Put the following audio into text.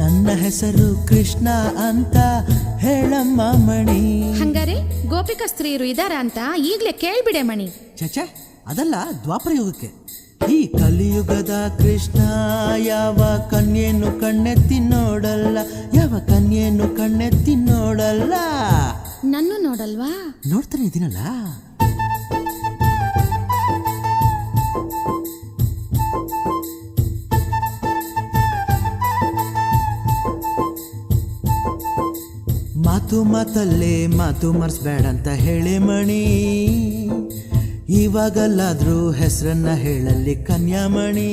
ನನ್ನ ಹೆಸರು ಕೃಷ್ಣ ಅಂತ ಹೇಳಮ್ಮ ಮಣಿ. ಹಂಗಾರೆ ಗೋಪಿಕಾ ಸ್ತ್ರೀಯರು ಇದಾರ ಅಂತ ಈಗ್ಲೇ ಕೇಳ್ಬಿಡೆ ಮಣಿ. ಚಚೆ, ಅದಲ್ಲ, ದ್ವಾಪರ ಯುಗಕ್ಕೆ. ಈ ಕಲಿಯುಗದ ಕೃಷ್ಣ ಯಾವ ಕನ್ಯೆಯನ್ನು ಕಣ್ಣೆತ್ತಿ ನೋಡಲ್ಲ, ಯಾವ ಕನ್ಯೆಯನ್ನು ಕಣ್ಣೆತ್ತಿ ನೋಡಲ್ಲ. ನನ್ನು ನೋಡಲ್ವಾ? ನೋಡ್ತಾನೆ ಇದೀನಲ್ಲ. ಮಾತು ಮಾತಲ್ಲೇ ಮಾತು ಮರ್ಸ್ಬೇಡ ಅಂತ ಹೇಳಿ ಮಣಿ. ಇವಾಗಲ್ಲಾದ್ರೂ ಹೆಸರನ್ನ ಹೇಳಲ್ಲಿ ಕನ್ಯಾಮಣಿ.